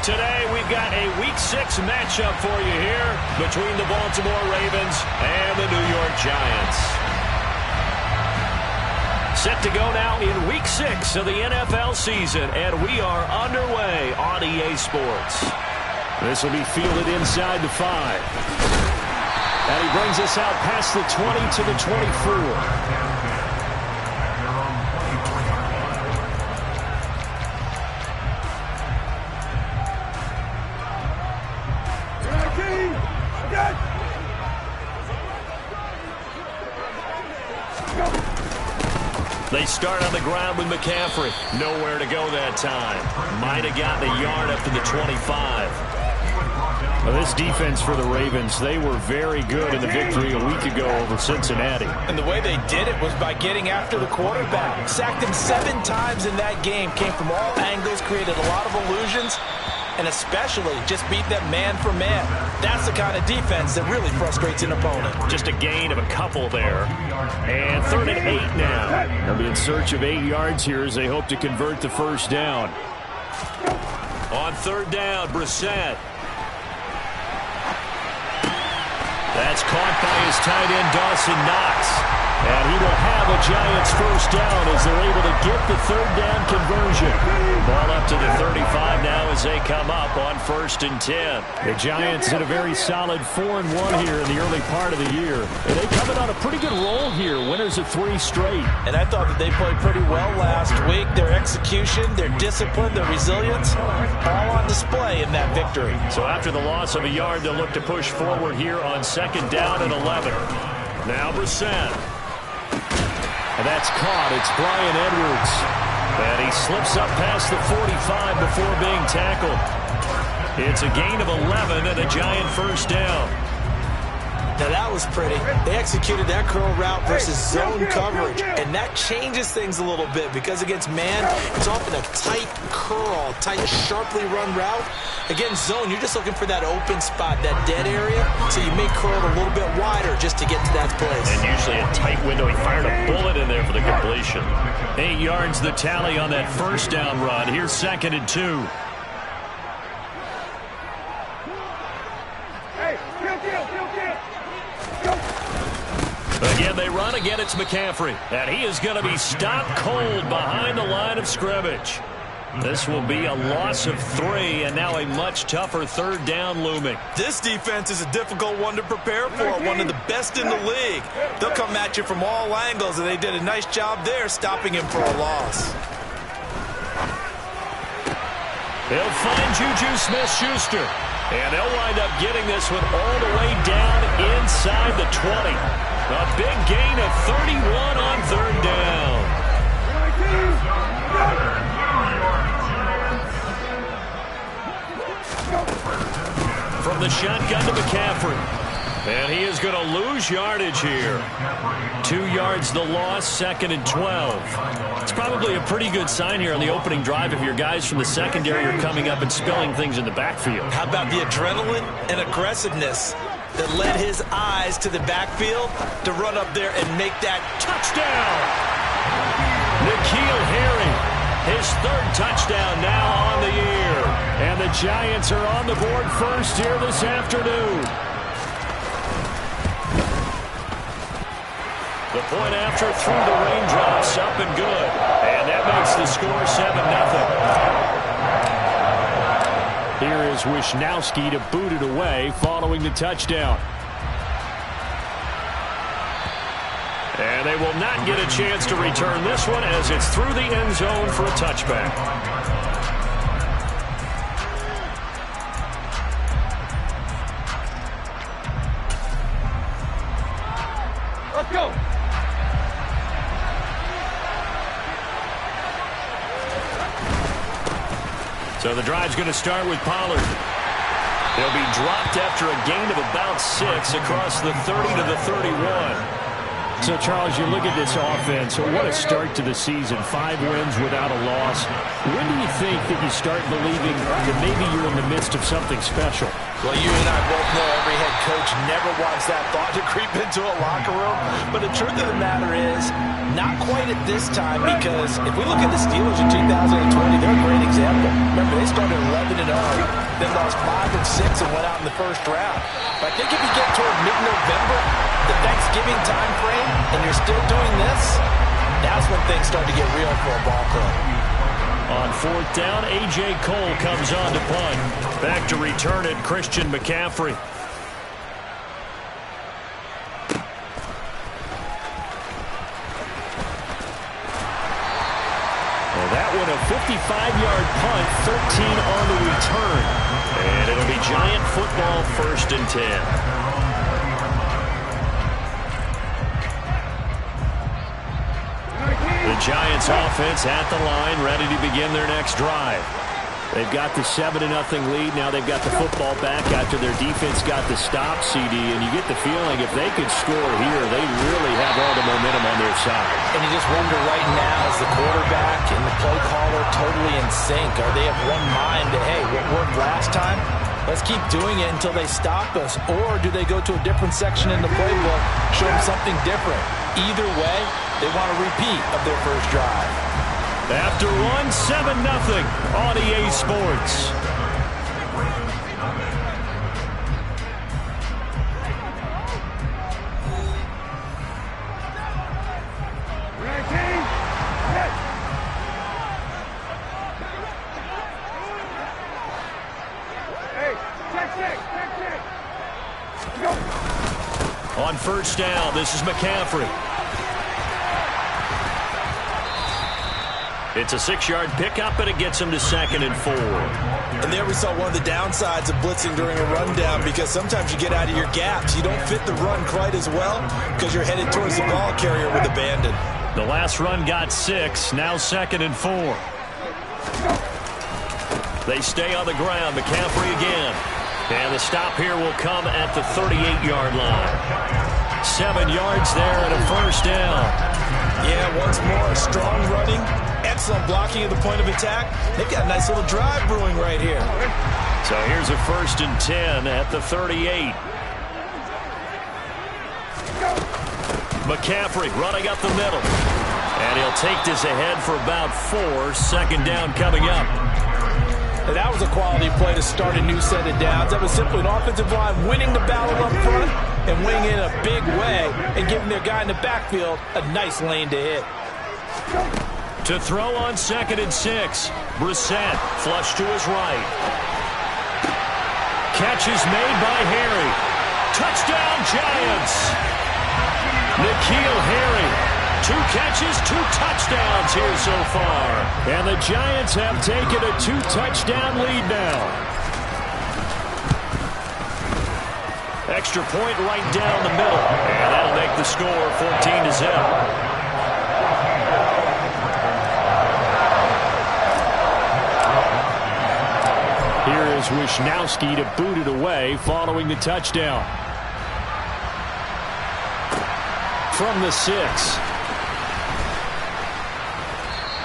Today, we've got a Week 6 matchup for you here between the Baltimore Ravens and the New York Giants. Set to go now in Week 6 of the NFL season, and we are underway on EA Sports. This will be fielded inside the 5. And he brings us out past the 20 to the 24. They start on the ground with McCaffrey. Nowhere to go that time. Might have gotten a yard up to the 25. Well, this defense for the Ravens, they were very good in the victory a week ago over Cincinnati. And the way they did it was by getting after the quarterback. Sacked him 7 times in that game. Came from all angles, created a lot of illusions, and especially just beat them man for man. That's the kind of defense that really frustrates an opponent. Just a gain of a couple there. And 3rd and 8 now. They'll be in search of 8 yards here as they hope to convert the first down. On 3rd down, Brissett. That's caught by his tight end, Dawson Knox. And he will have a Giants first down as they're able to get the 3rd down conversion. Ball up to the 35 now as they come up on 1st and 10. The Giants had a very solid 4-1 here in the early part of the year. And they coming on a pretty good roll here, winners of 3 straight. And I thought that they played pretty well last week. Their execution, their discipline, their resilience, all on display in that victory. So after the loss of a yard, they'll look to push forward here on 2nd down and 11. Now Brissett. And that's caught. It's Bryan Edwards. And he slips up past the 45 before being tackled. It's a gain of 11 and a Giant first down. Now that was pretty. They executed that curl route versus zone coverage, and that changes things a little bit because against man, it's often a tight curl, tight, sharply run route. Against zone, you're just looking for that open spot, that dead area, so you may curl it a little bit wider just to get to that place. And usually a tight window. He fired a bullet in there for the completion. 8 yards the tally on that first down run. Here's 2nd and 2. Again, they run. Again, it's McCaffrey. And he is going to be stopped cold behind the line of scrimmage. This will be a loss of 3, and now a much tougher 3rd down looming. This defense is a difficult one to prepare for, one of the best in the league. They'll come at you from all angles, and they did a nice job there stopping him for a loss. They'll find Juju Smith-Schuster. And they'll wind up getting this one all the way down inside the 20. A big gain of 31 on 3rd down. From the shotgun to McCaffrey. And he is going to lose yardage here. 2 yards the loss, 2nd and 12. It's probably a pretty good sign here on the opening drive if your guys from the secondary are coming up and spilling things in the backfield. How about the adrenaline and aggressiveness that led his eyes to the backfield to run up there and make that touchdown? N'Keal Harry, his 3rd touchdown now on the year. And the Giants are on the board first here this afternoon. The point after through the raindrops, up and good. And that makes the score 7-0. Here is Wisnowski to boot it away following the touchdown. And they will not get a chance to return this one as it's through the end zone for a touchback. Let's go. So the drive's going to start with Pollard. He'll be dropped after a gain of about 6 across the 30 to the 31. So, Charles, you look at this offense, so what a start to the season. 5 wins without a loss. When do you think that you start believing that maybe you're in the midst of something special? Well, you and I both know every head coach never wants that thought to creep into a locker room. But the truth of the matter is, not quite at this time, because if we look at the Steelers in 2020, they're a great example. Remember, they started 11-0, then lost 5 and 6 and went out in the first round. But I think if you get toward mid-November, the Thanksgiving time frame, and you're still doing this, that's when things start to get real for a ball club. On 4th down, A.J. Cole comes on to punt. Back to return it, Christian McCaffrey. Well, that one a 55-yard punt, 13 on the return. And it'll be Giant football, 1st and 10. The Giants offense at the line, ready to begin their next drive. They've got the 7-0 lead. Now they've got the football back after their defense got the stop, CD. And you get the feeling if they could score here, they really have all the momentum on their side. And you just wonder right now, is the quarterback and the play caller totally in sync? Are they of one mind that, hey, what worked last time? Let's keep doing it until they stop us. Or do they go to a different section in the playbook, show them something different? Either way, they want a repeat of their first drive. After one, 7-0 on EA Sports. On 1st down, this is McCaffrey. It's a 6-yard pickup, and it gets him to 2nd and 4. And there we saw one of the downsides of blitzing during a rundown, because sometimes you get out of your gaps. You don't fit the run quite as well because you're headed towards the ball carrier with abandon. The last run got 6, now 2nd and 4. They stay on the ground. McCaffrey again. And the stop here will come at the 38-yard line. 7 yards there and a 1st down. Yeah, once more, strong running, excellent blocking at the point of attack. They've got a nice little drive brewing right here. So here's a 1st and 10 at the 38. McCaffrey running up the middle. And he'll take this ahead for about 4. 2nd down coming up. And that was a quality play to start a new set of downs. That was simply an offensive line winning the battle up front and winning in a big way and giving their guy in the backfield a nice lane to hit. To throw on 2nd and 6. Brissett flush to his right. Catch is made by Harry. Touchdown Giants. N'Keal Harry. 2 catches, 2 touchdowns here so far. And the Giants have taken a 2-touchdown lead now. Extra point right down the middle. And that'll make the score 14-0. Here is Wisnowski to boot it away following the touchdown. From the 6.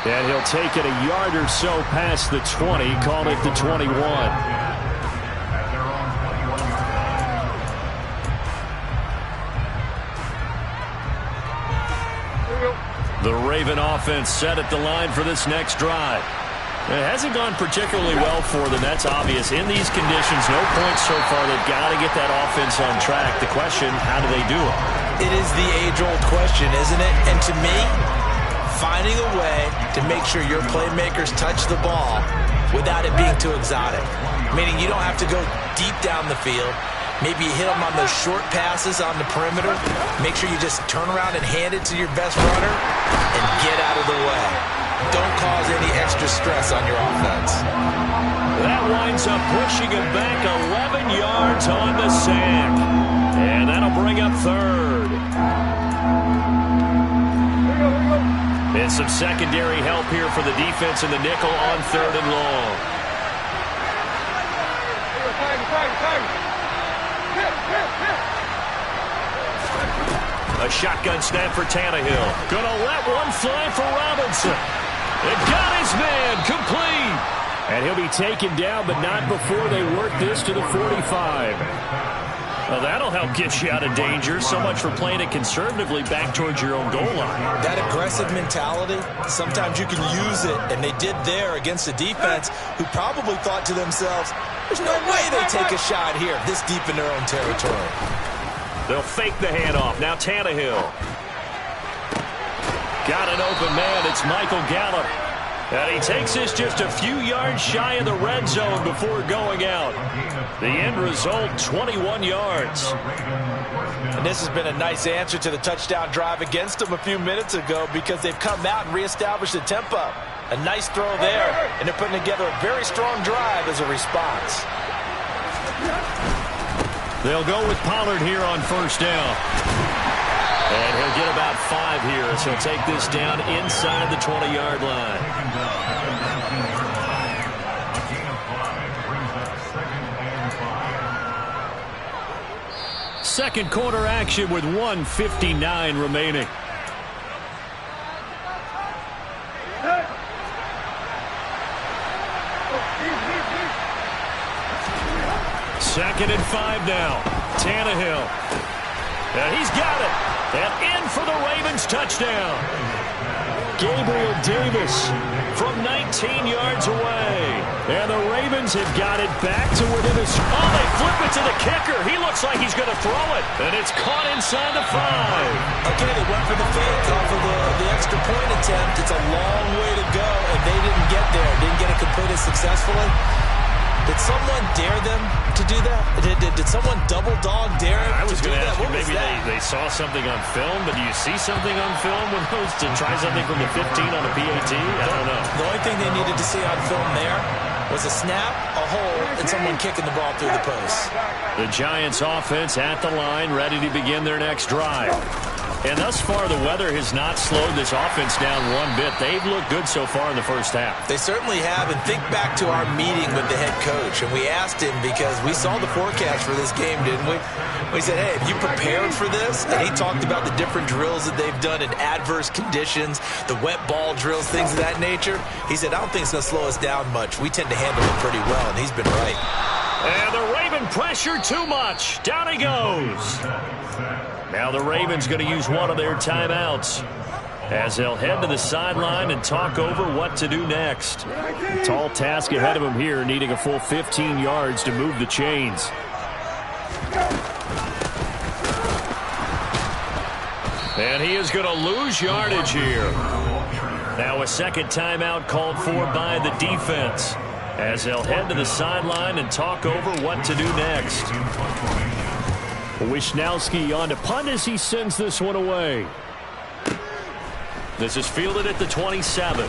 And he'll take it a yard or so past the 20, call it the 21. The Raven offense set at the line for this next drive. It hasn't gone particularly well for them, that's obvious. In these conditions, no points so far. They've got to get that offense on track. The question, how do they do it? It is the age-old question, isn't it? And to me, finding a way to make sure your playmakers touch the ball without it being too exotic. Meaning you don't have to go deep down the field. Maybe you hit them on those short passes on the perimeter. Make sure you just turn around and hand it to your best runner and get out of the way. Don't cause any extra stress on your offense. That winds up pushing him back 11 yards on the sack. And that'll bring up 3rd. And some secondary help here for the defense in the nickel on 3rd and long. A shotgun snap for Tannehill. Gonna let one fly for Robinson. It got his man complete. And he'll be taken down, but not before they work this to the 45. Well, that'll help get you out of danger. So much for playing it conservatively back towards your own goal line. That aggressive mentality, sometimes you can use it, and they did there against a defense who probably thought to themselves, there's no way they take a shot here this deep in their own territory. They'll fake the handoff. Now Tannehill. Got an open man. It's Michael Gallup. And he takes this just a few yards shy of the red zone before going out. The end result, 21 yards. And this has been a nice answer to the touchdown drive against them a few minutes ago because they've come out and reestablished the tempo. A nice throw there, and they're putting together a very strong drive as a response. They'll go with Pollard here on first down. And he'll get about 5 here as he'll take this down inside the 20-yard line. Second quarter action with 1:59 remaining. Second and 5 now. Tannehill. And he's got it. And in for the Ravens touchdown. Gabriel Davis from 19 yards away. And the Ravens have got it back to within a... Oh, they flip it to the kicker. He looks like he's going to throw it. And it's caught inside the 5. Okay, they went for the fake off of the extra point attempt. It's a long way to go, and they didn't get there. Didn't get it completed successfully. Did someone dare them to do that? Did someone double dog dare them I was to do going to that? ask you, What was maybe that? they saw something on film, but do you see something on film when those to try something from the 15 on a PAT? I don't know. The only thing they needed to see on film there was a snap, a hold, and someone kicking the ball through the post. The Giants offense at the line, ready to begin their next drive. And thus far, the weather has not slowed this offense down one bit. They've looked good so far in the first half. They certainly have, and think back to our meeting with the head coach, and we asked him because we saw the forecast for this game, didn't we? We said, hey, have you prepared for this? And he talked about the different drills that they've done in adverse conditions, the wet ball drills, things of that nature. He said, I don't think it's going to slow us down much. We tend to handle it pretty well, and he's been right. And the Raven pressure too much. Down he goes. Now the Ravens going to use one of their timeouts as they'll head to the sideline and talk over what to do next. Tall task ahead of him here, needing a full 15 yards to move the chains. And he is going to lose yardage here. Now a second timeout called for by the defense as they'll head to the sideline and talk over what to do next. Wisnowski on to punt as he sends this one away. This is fielded at the 27.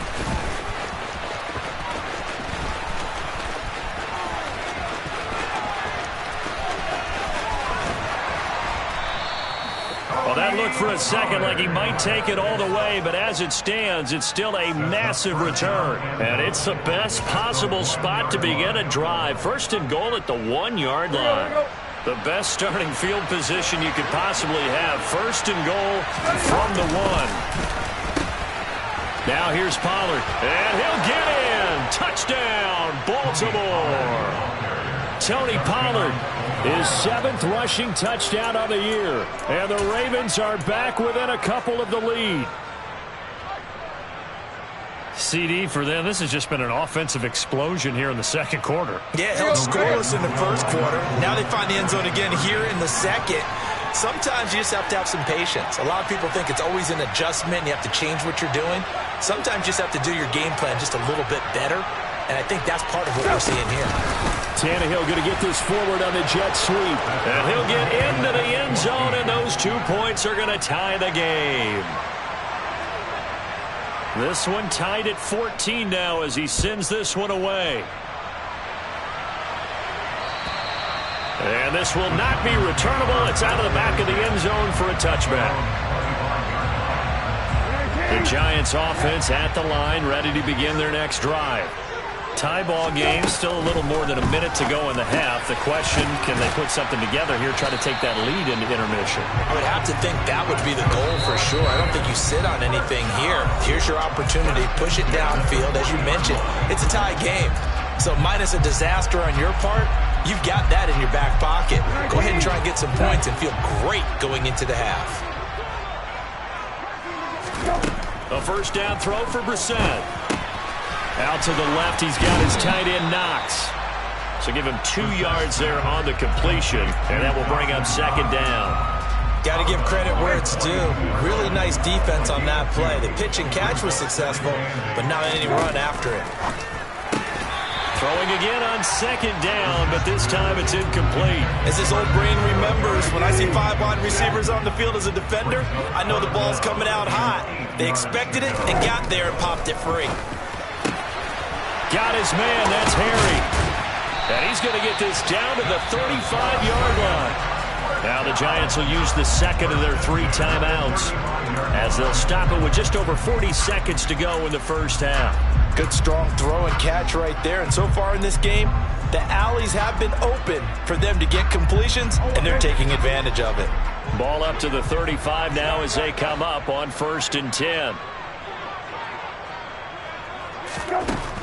Well, that looked for a second like he might take it all the way, but as it stands, it's still a massive return. And it's the best possible spot to begin a drive. First and goal at the 1-yard line. The best starting field position you could possibly have. First and goal from the 1. Now here's Pollard. And he'll get in. Touchdown, Baltimore. Tony Pollard, his 7th rushing touchdown of the year. And the Ravens are back within a couple of the lead. CD for them, this has just been an offensive explosion here in the second quarter. Yeah, held scoreless in the first quarter. Now they find the end zone again here in the second. Sometimes you just have to have some patience. A lot of people think it's always an adjustment. You have to change what you're doing. Sometimes you just have to do your game plan just a little bit better. And I think that's part of what we're seeing here. Tannehill going to get this forward on the jet sweep. And he'll get into the end zone, and those 2 points are going to tie the game. This one tied at 14 now as he sends this one away. And this will not be returnable. It's out of the back of the end zone for a touchback. The Giants offense at the line, ready to begin their next drive. Tie ball game, still a little more than a minute to go in the half. The question, can they put something together here, try to take that lead into intermission? I would have to think that would be the goal for sure. I don't think you sit on anything here. Here's your opportunity. Push it downfield. As you mentioned, it's a tie game. So minus a disaster on your part, you've got that in your back pocket. Go ahead and try and get some points and feel great going into the half. A first down throw for Brissett. Out to the left, he's got his tight end Knox. So give him 2 yards there on the completion, and that will bring up second down. Got to give credit where it's due. Really nice defense on that play. The pitch and catch was successful, but not any run after it. Throwing again on second down, but this time it's incomplete. As his old brain remembers, when I see 5 wide receivers on the field as a defender, I know the ball's coming out hot. They expected it and got there and popped it free. Got his man, that's Harry. And he's going to get this down to the 35-yard line. Now the Giants will use the second of their 3 timeouts as they'll stop it with just over 40 seconds to go in the first half. Good strong throw and catch right there. And so far in this game, the alleys have been open for them to get completions, and they're taking advantage of it. Ball up to the 35 now as they come up on 1st and 10.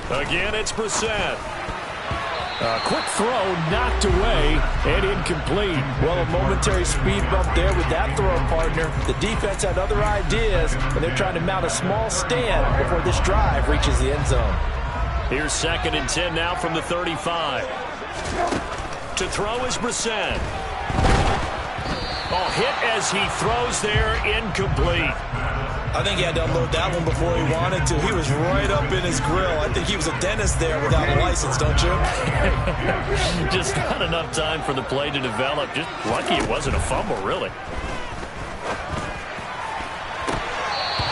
Again, it's Brissett. A quick throw knocked away and incomplete. Well, a momentary speed bump there with that throw, partner. The defense had other ideas, and they're trying to mount a small stand before this drive reaches the end zone. Here's 2nd and 10 now from the 35. To throw is Brissett. Oh, hit as he throws there, incomplete. I think he had to unload that one before he wanted to. He was right up in his grill. I think he was a dentist there without a license, don't you? Just not enough time for the play to develop. Just lucky it wasn't a fumble, really.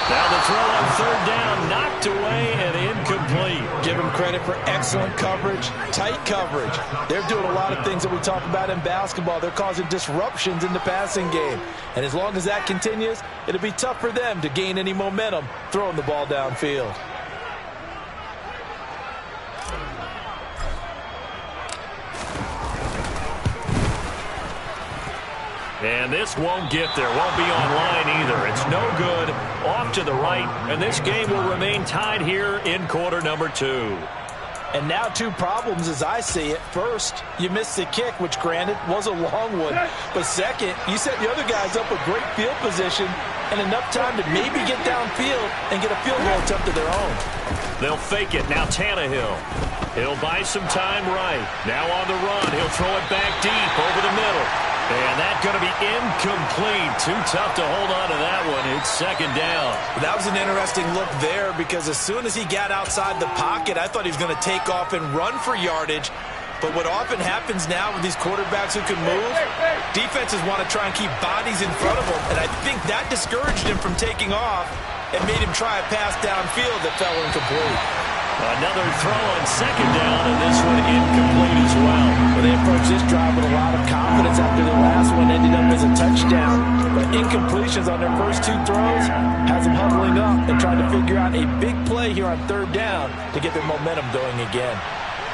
Now the throw on 3rd down, knocked away and incomplete. Give him credit for excellent coverage, tight coverage. They're doing a lot of things that we talk about in basketball. They're causing disruptions in the passing game. And as long as that continues, it'll be tough for them to gain any momentum throwing the ball downfield. And this won't get there, won't be online either. It's no good, off to the right, and this game will remain tied here in quarter number 2. And now 2 problems as I see it. First, you missed the kick, which granted was a long one. But second, you set the other guys up with great field position and enough time to maybe get downfield and get a field goal attempt of their own. They'll fake it. Now Tannehill. He'll buy some time right. Now on the run. He'll throw it back deep over the middle. And that's going to be incomplete. Too tough to hold on to that one. It's 2nd down. That was an interesting look there because as soon as he got outside the pocket, I thought he was going to take off and run for yardage. But what often happens now with these quarterbacks who can move, defenses want to try and keep bodies in front of them. And I think that discouraged him from taking off and made him try a pass downfield that fell incomplete. Another throw on 2nd down, and this one incomplete as well. Well, they approached this drive with a lot of confidence after the last one ended up as a touchdown. But incompletions on their first 2 throws has them huddling up and trying to figure out a big play here on 3rd down to get their momentum going again.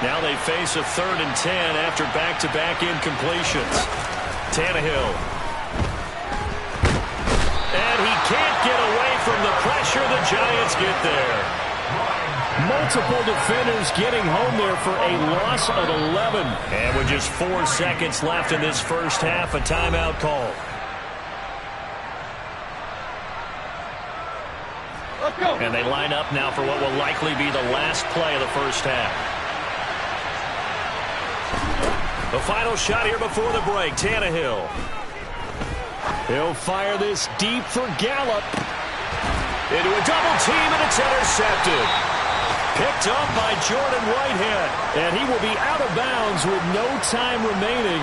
Now they face a 3rd and 10 after back-to-back incompletions. Tannehill. And he can't get away from the pressure. The Giants get there. Multiple defenders getting home there for a loss of 11. And with just 4 seconds left in this first half, a timeout call. Let's go. And they line up now for what will likely be the last play of the first half. The final shot here before the break, Tannehill. He'll fire this deep for Gallup. Into a double team, and it's intercepted. Picked up by Jordan Whitehead. And he will be out of bounds with no time remaining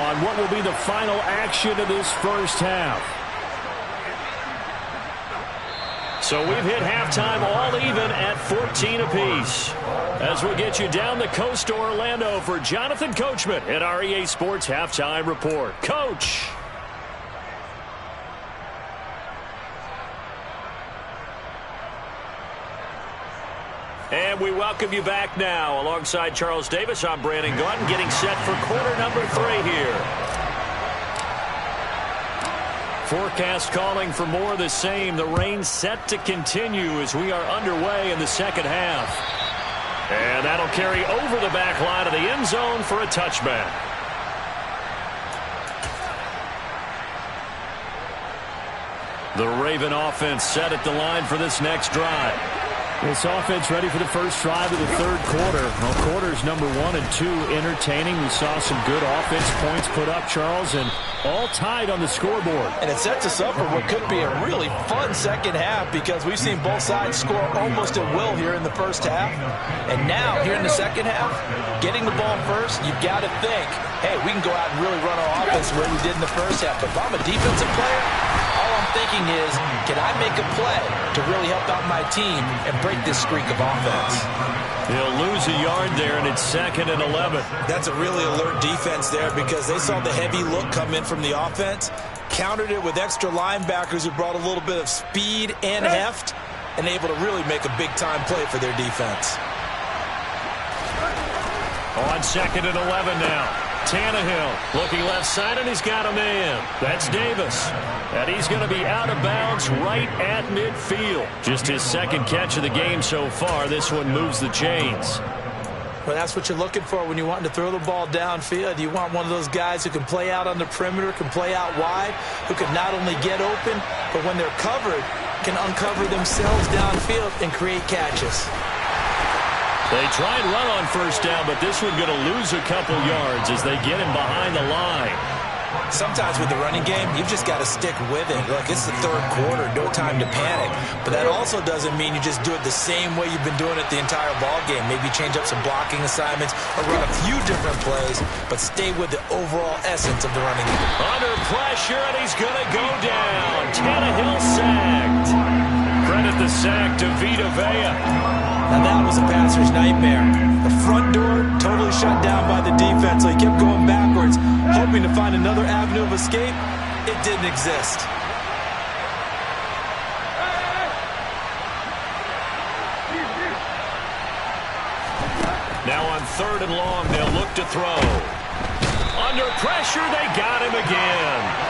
on what will be the final action of this first half. So we've hit halftime all even at 14 apiece. As we'll get you down the coast to Orlando for Jonathan Coachman at our EA Sports Halftime Report. Coach. And We welcome you back now. Alongside Charles Davis, I'm Brandon Gaudin, getting set for quarter number 3 here. Forecast calling for more of the same. The rain set to continue as we are underway in the second half. And that'll carry over the back line of the end zone for a touchback. The Raven offense set at the line for this next drive. This offense ready for the first drive of the third quarter. Well, quarters number 1 and 2 entertaining. We saw some good offense points put up, Charles, and all tied on the scoreboard. And it sets us up for what could be a really fun second half because we've seen both sides score almost at will here in the first half. And now, here in the second half, getting the ball first, you've got to think, hey, we can go out and really run our offense the way we did in the first half. But if I'm a defensive player, all I'm thinking is, can I make a play to really help out my team and break this streak of offense? He'll lose a yard there, and it's 2nd and 11. That's a really alert defense there because they saw the heavy look come in from the offense, countered it with extra linebackers who brought a little bit of speed and heft, and able to really make a big-time play for their defense. On 2nd and 11 now. Tannehill looking left side, and he's got a man. That's Davis. And he's going to be out of bounds right at midfield. Just his second catch of the game so far. This one moves the chains. Well, that's what you're looking for when you want to throw the ball downfield. You want one of those guys who can play out on the perimeter, can play out wide, who can not only get open, but when they're covered, can uncover themselves downfield and create catches. They try and run on first down, but this one going to lose a couple yards as they get him behind the line. Sometimes with the running game, you've just got to stick with it. Look, it's the third quarter, no time to panic. But that also doesn't mean you just do it the same way you've been doing it the entire ball game. Maybe change up some blocking assignments or run a few different plays, but stay with the overall essence of the running game. Under pressure, and he's going to go down. Tannehill sacked. Credit the sack to Vita Vea. Now that was a passer's nightmare. The front door totally shut down by the defense, so he kept going backwards, hoping to find another avenue of escape. It didn't exist. Now on 3rd and long, they'll look to throw. Under pressure, they got him again.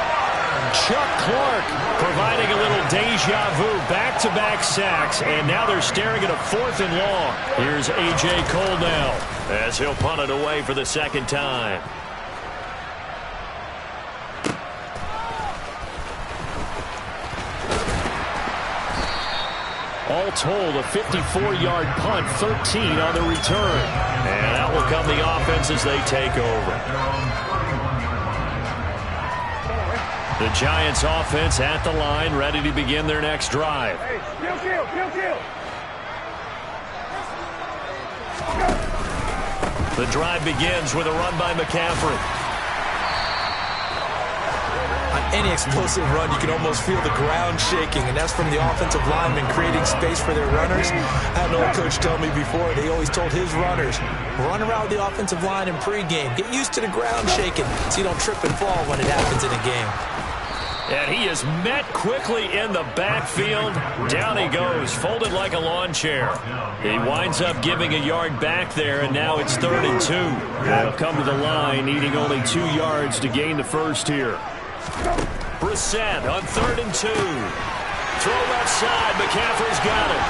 Chuck Clark providing a little deja vu, back-to-back sacks, and now they're staring at a 4th and long. Here's A.J. Cole now as he'll punt it away for the second time. All told, a 54-yard punt, 13 on the return. And out will come the offense as they take over. The Giants offense at the line, ready to begin their next drive. The drive begins with a run by McCaffrey. On any explosive run, you can almost feel the ground shaking, and that's from the offensive linemen creating space for their runners. I had an old coach tell me before, they always told his runners, run around the offensive line in pregame. Get used to the ground shaking so you don't trip and fall when it happens in a game. And he is met quickly in the backfield. Down he goes, folded like a lawn chair. He winds up giving a yard back there, and now it's 3rd and 2. They'll come to the line, needing only 2 yards to gain the first here. Brissett on 3rd and 2. Throw left side, McCaffrey's got it.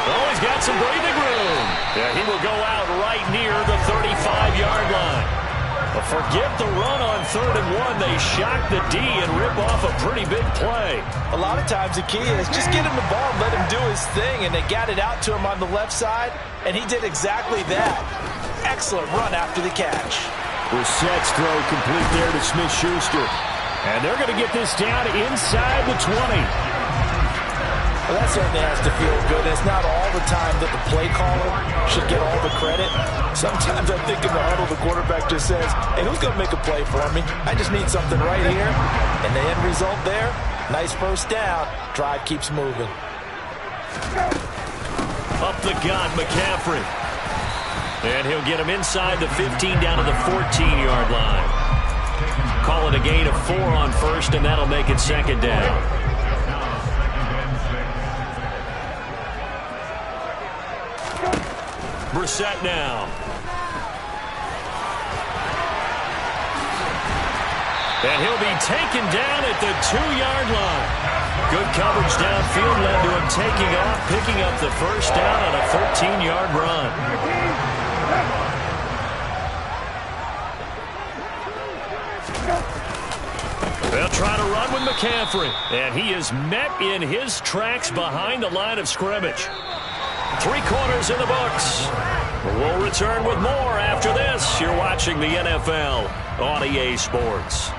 Oh, he's got some breathing room. Yeah, he will go out right near the 35-yard line. But forget the run on 3rd and 1. They shock the D and rip off a pretty big play. A lot of times the key is just get him the ball and let him do his thing, and they got it out to him on the left side, and he did exactly that. Excellent run after the catch. Brissett's throw complete there to Smith-Schuster. And they're going to get this down inside the 20. Well, that certainly has to feel good. It's not all the time that the play caller should get all the credit. Sometimes I think in the huddle, the quarterback just says, hey, who's going to make a play for me? I just need something right here. And the end result there, nice first down. Drive keeps moving. Up the gun, McCaffrey. And he'll get him inside the 15 down to the 14-yard line. Call it a gain of 4 on first, and that'll make it 2nd down. Brissett now. And he'll be taken down at the 2-yard line. Good coverage downfield led to him taking off, picking up the first down on a 13-yard run. They'll try to run with McCaffrey. And he is met in his tracks behind the line of scrimmage. 3 quarters in the books. We'll return with more after this. You're watching the NFL on EA Sports.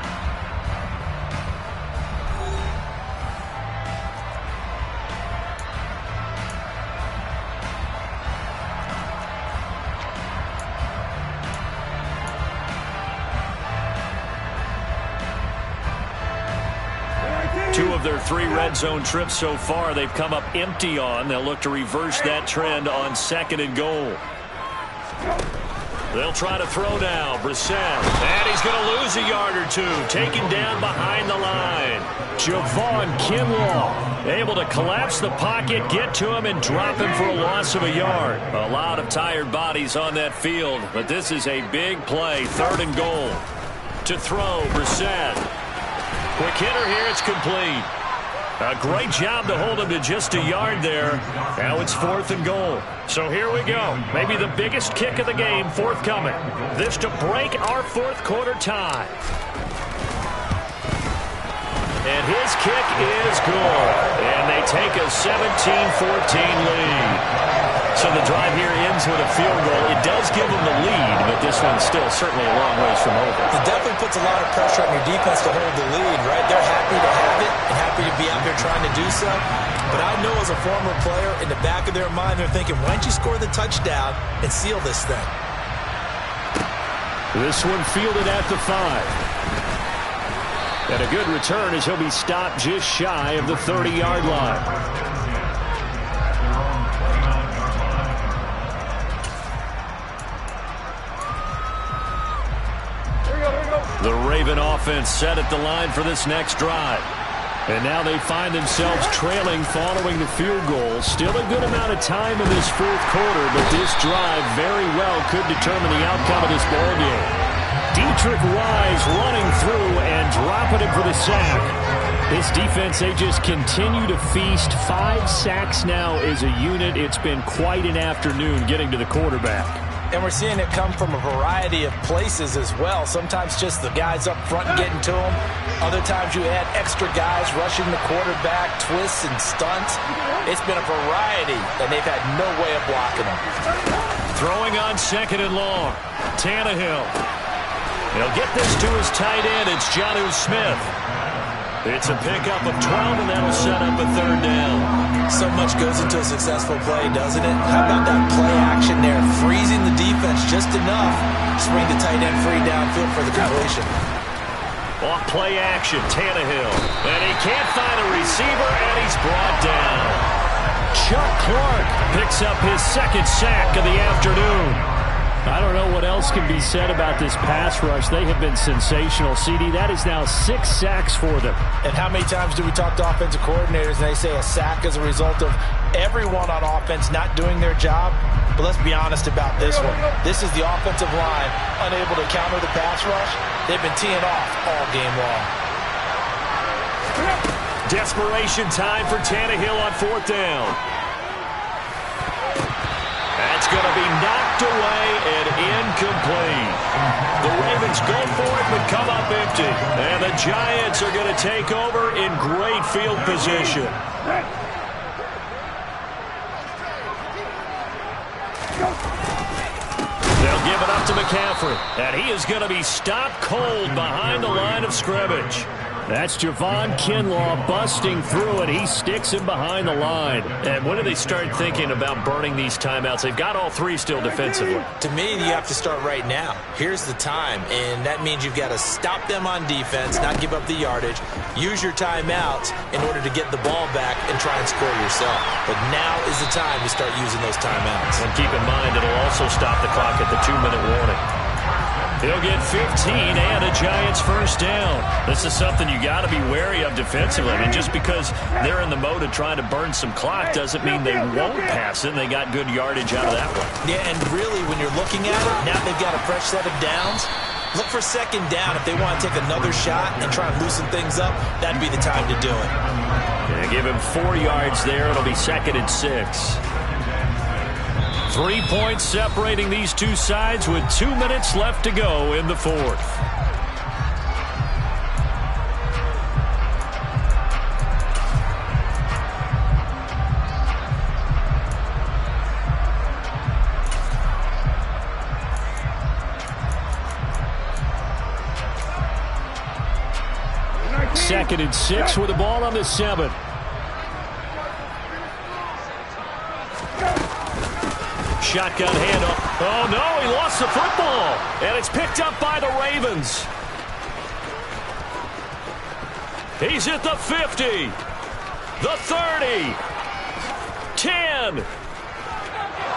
Two of their 3 red zone trips so far, they've come up empty on. They'll look to reverse that trend on 2nd and goal. They'll try to throw now. Brissett. And he's going to lose a yard or 2. Taken down behind the line. Javon Kinlaw able to collapse the pocket, get to him, and drop him for a loss of a yard. A lot of tired bodies on that field, but this is a big play. 3rd and goal. To throw, Brissett. Quick hitter here, it's complete. A great job to hold him to just a yard there. Now it's 4th and goal. So here we go. Maybe the biggest kick of the game forthcoming. This to break our 4th quarter tie. And his kick is good. And they take a 17-14 lead. So the drive here ends with a field goal. It does give them the lead, but this one's still certainly a long ways from over. It definitely puts a lot of pressure on your defense to hold the lead, right? They're happy to have it and happy to be out there trying to do so. But I know as a former player, in the back of their mind, they're thinking, why don't you score the touchdown and seal this thing? This one fielded at the 5. And a good return as he'll be stopped just shy of the 30-yard line. The Raven offense set at the line for this next drive. And now they find themselves trailing following the field goal. Still a good amount of time in this 4th quarter, but this drive very well could determine the outcome of this ballgame. Deatrich Wise running through and dropping him for the sack. This defense, they just continue to feast. 5 sacks now as a unit. It's been quite an afternoon getting to the quarterback. And we're seeing it come from a variety of places as well. Sometimes just the guys up front and getting to them. Other times you add extra guys rushing the quarterback, twists and stunts. It's been a variety, and they've had no way of blocking them. Throwing on 2nd and long. Tannehill. He'll get this to his tight end. It's Jonnu Smith. It's a pickup of 12, and that'll set up a 3rd down. So much goes into a successful play, doesn't it? How about that play action there? Freezing the defense just enough. Swing the tight end free downfield for the completion. Off play action, Tannehill. And he can't find a receiver, and he's brought down. Chuck Clark picks up his 2nd sack of the afternoon. I don't know what else can be said about this pass rush. They have been sensational, CD. That is now 6 sacks for them. And how many times do we talk to offensive coordinators and they say a sack is a result of everyone on offense not doing their job? But let's be honest about this one. This is the offensive line unable to counter the pass rush. They've been teeing off all game long. Desperation time for Tannehill on 4th down. That's going to be knocked away and incomplete. The Ravens go for it but come up empty. And the Giants are going to take over in great field position. They'll give it up to McCaffrey. And he is going to be stopped cold behind the line of scrimmage. That's Javon Kinlaw busting through it. He sticks him behind the line. And when do they start thinking about burning these timeouts? They've got all 3 still defensively. To me, you have to start right now. Here's the time, and that means you've got to stop them on defense, not give up the yardage, use your timeouts in order to get the ball back and try and score yourself. But now is the time to start using those timeouts. And keep in mind, it'll also stop the clock at the 2-minute warning. He'll get 15 and a Giants first down. This is something you got to be wary of defensively. I mean, just because they're in the mode of trying to burn some clock doesn't mean they won't pass it. They got good yardage out of that one. Yeah, and really, when you're looking at it, now they've got a fresh set of downs. Look for second down. If they want to take another shot and try and loosen things up, that'd be the time to do it. Yeah, give him 4 yards there. It'll be 2nd and 6. 3 points separating these two sides with 2 minutes left to go in the fourth. Second and 6 with the ball on the 7. Shotgun handoff. Oh, no, he lost the football. And it's picked up by the Ravens. He's at the 50. The 30. 10.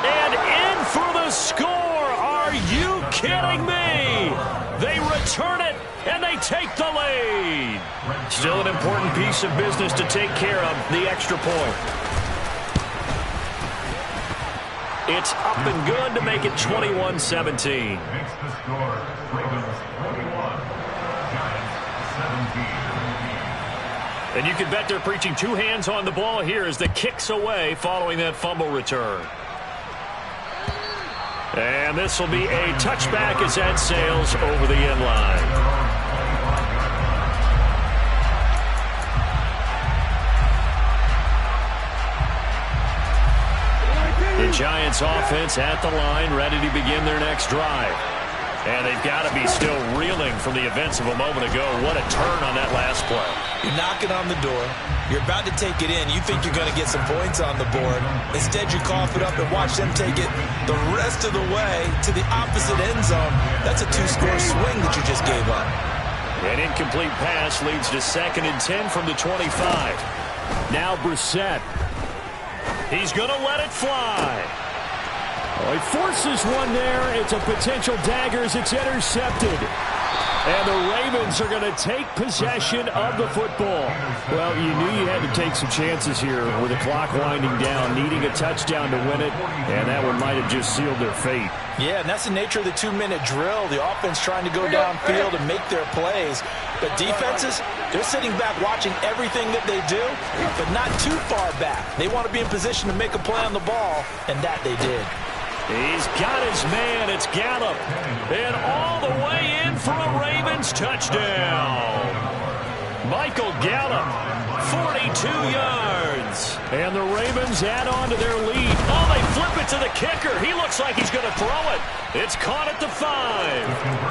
And in for the score. Are you kidding me? They return it, and they take the lead. Still an important piece of business to take care of, the extra point. It's up and good to make it 21-17. Makes the score. Ravens 21, Giants 17. And you can bet they're preaching 2 hands on the ball here as the kick's away following that fumble return. And this will be a touchback as that sails over the end line. The Giants offense at the line, ready to begin their next drive. And they've got to be still reeling from the events of a moment ago. What a turn on that last play. You're knocking on the door. You're about to take it in. You think you're going to get some points on the board. Instead, you cough it up and watch them take it the rest of the way to the opposite end zone. That's a 2-score swing that you just gave up. An incomplete pass leads to 2nd and 10 from the 25. Now Brissett. He's going to let it fly. Well, he forces one there. It's a potential dagger as it's intercepted. And the Ravens are going to take possession of the football. Well, you knew you had to take some chances here with the clock winding down, needing a touchdown to win it, and that one might have just sealed their fate. Yeah, and that's the nature of the 2-minute drill. The offense trying to go downfield and make their plays. But defenses, they're sitting back watching everything that they do, but not too far back. They want to be in position to make a play on the ball, and that they did. He's got his man. It's Gallup. And all the way in for a Ravens touchdown. Michael Gallup, 42 yards. And the Ravens add on to their lead. Oh, they flip it to the kicker. He looks like he's going to throw it. It's caught at the 5.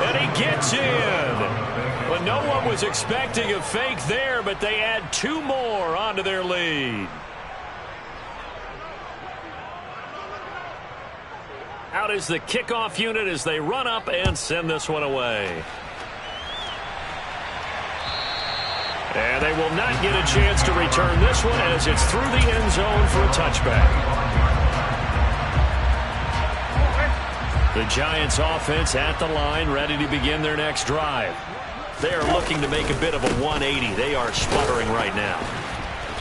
And he gets in. Well, no one was expecting a fake there, but they add 2 more onto their lead. Out is the kickoff unit as they run up and send this one away. And they will not get a chance to return this one as it's through the end zone for a touchback. The Giants offense at the line, ready to begin their next drive. They are looking to make a bit of a 180. They are sputtering right now.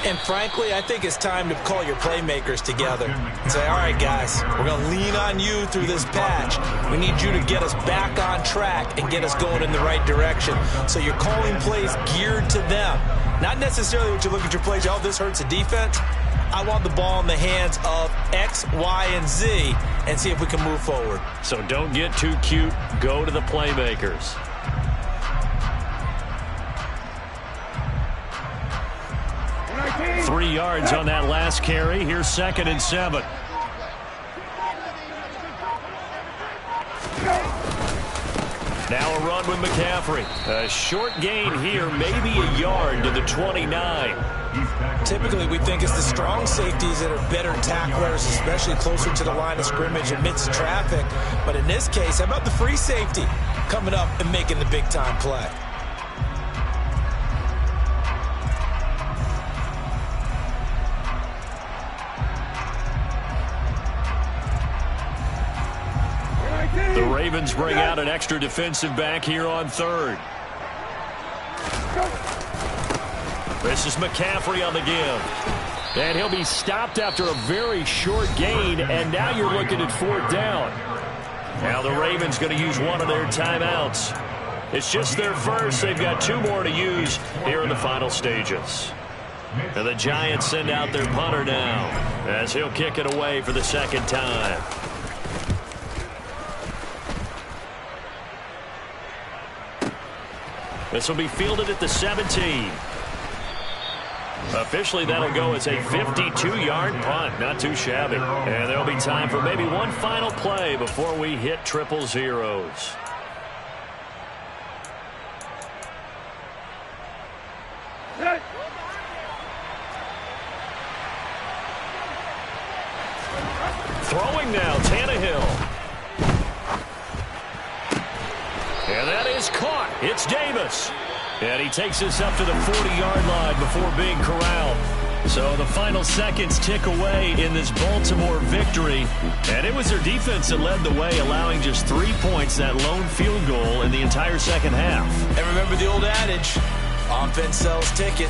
And frankly, I think it's time to call your playmakers together and say, all right, guys, we're going to lean on you through this patch. We need you to get us back on track and get us going in the right direction. So you're calling plays geared to them. Not necessarily when you look at your plays, oh, this hurts the defense. I want the ball in the hands of X, Y, and Z and see if we can move forward. So don't get too cute. Go to the playmakers. Three yards on that last carry. Here's 2nd and 7. Now a run with McCaffrey. A short gain here, maybe a yard to the 29. Typically, we think it's the strong safeties that are better tacklers, especially closer to the line of scrimmage amidst traffic. But in this case, how about the free safety coming up and making the big-time play? The Ravens bring out an extra defensive back here on third. This is McCaffrey on the give. And he'll be stopped after a very short gain, and now you're looking at fourth down. Now the Ravens going to use one of their timeouts. It's just their first. They've got 2 more to use here in the final stages. And the Giants send out their punter now as he'll kick it away for the second time. This will be fielded at the 17. Officially, that'll go as a 52-yard punt. Not too shabby. And there'll be time for maybe one final play before we hit 000. Throwing now, Tannehill. And that is caught. It's Davis. And he takes us up to the 40-yard line before being corralled. So the final seconds tick away in this Baltimore victory. And it was their defense that led the way, allowing just 3 points, that lone field goal in the entire second half. And remember the old adage, offense sells tickets.